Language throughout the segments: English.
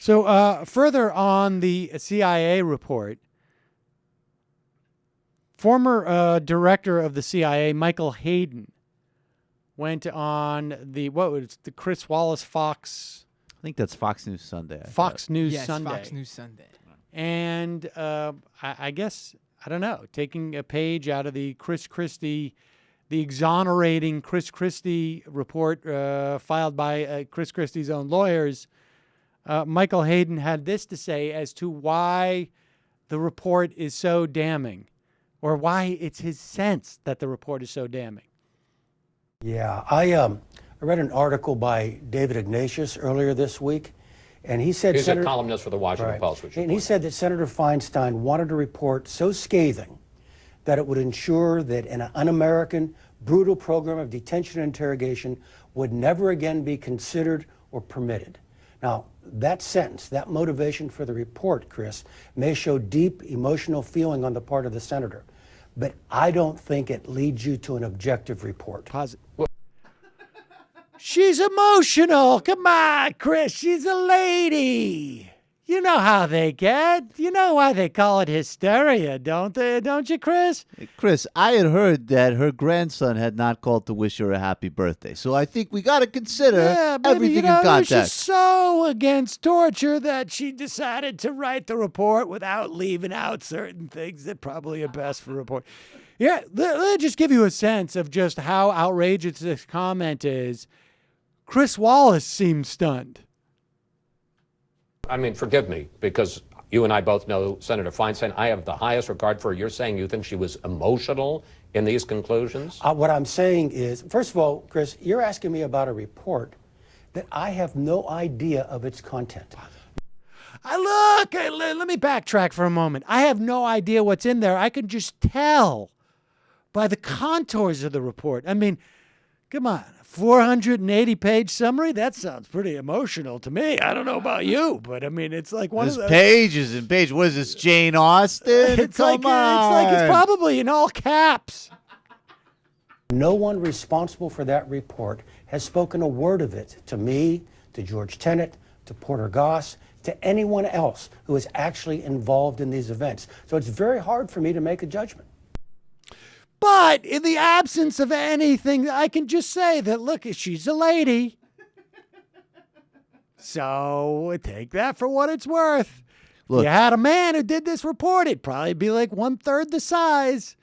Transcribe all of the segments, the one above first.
So further on the CIA report, former director of the CIA, Michael Hayden, went on the Chris Wallace Fox. I think that's Fox News Sunday. Fox News Yes, Sunday. Fox News Sunday. And I guess, I don't know, taking a page out of the exonerating Chris Christie report filed by Chris Christie's own lawyers, Michael Hayden had this to say as to why the report is so damning, or why it's his sense that the report is so damning. Yeah, I read an article by David Ignatius earlier this week, and he said... He's a columnist for the Washington Post. And he said that Senator Feinstein wanted a report so scathing that it would ensure that an un-American, brutal program of detention and interrogation would never again be considered or permitted. Now, that sentence, that motivation for the report, Chris, may show deep emotional feeling on the part of the senator, but I don't think it leads you to an objective report. She's emotional. Come on, Chris. She's a lady. You know how they get. You know why they call it hysteria, don't they? Don't you, Chris? Hey, Chris, I had heard that her grandson had not called to wish her a happy birthday. So I think we got to consider everything in context. She's so against torture that she decided to write the report without leaving out certain things that probably are best for a report. Yeah, let me just give you a sense of just how outrageous this comment is. Chris Wallace seems stunned. I mean, forgive me, because you and I both know Senator Feinstein. I have the highest regard for her. You're saying you think she was emotional in these conclusions? What I'm saying is, first of all, Chris, you're asking me about a report that I have no idea of its content. Let me backtrack for a moment. I have no idea what's in there. I can just tell by the contours of the report. I mean, come on. 480-page summary? That sounds pretty emotional to me. I don't know about you, but I mean, it's like one of those pages and pages. What is this, Jane Austen? It's like it's probably in all caps. No one responsible for that report has spoken a word of it to me, to George Tenet, to Porter Goss, to anyone else who is actually involved in these events. So it's very hard for me to make a judgment. But in the absence of anything, I can just say that, look, she's a lady. So take that for what it's worth. Look, if you had a man who did this report, it'd probably be like 1/3 the size.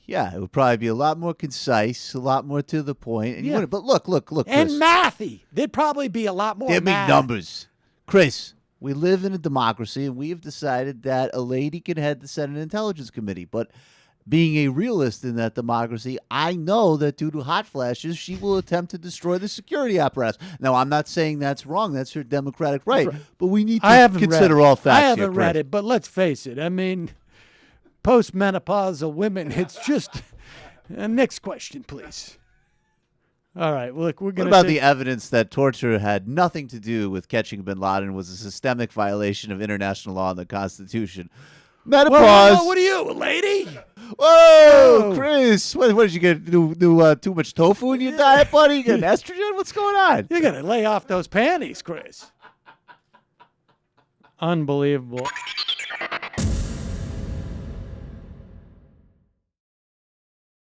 Yeah, it would probably be a lot more concise, a lot more to the point. And yeah. But look, Chris. And mathy. There'd probably be a lot more Give me numbers. Chris, we live in a democracy, and we have decided that a lady can head the Senate Intelligence Committee. But being a realist in that democracy, I know that due to hot flashes, she will attempt to destroy the security apparatus. Now, I'm not saying that's wrong. That's her democratic right. But we need to consider all facts. I haven't read it, but let's face it. I mean, postmenopausal women, it's just... next question, please. All right, look, we're going to... What about the evidence that torture had nothing to do with catching bin Laden, was a systemic violation of international law and the Constitution? Menopause. What are you, a lady? Whoa, Chris! What did you get? Do too much tofu in your diet, buddy? You get estrogen? What's going on? You're gonna lay off those panties, Chris. Unbelievable.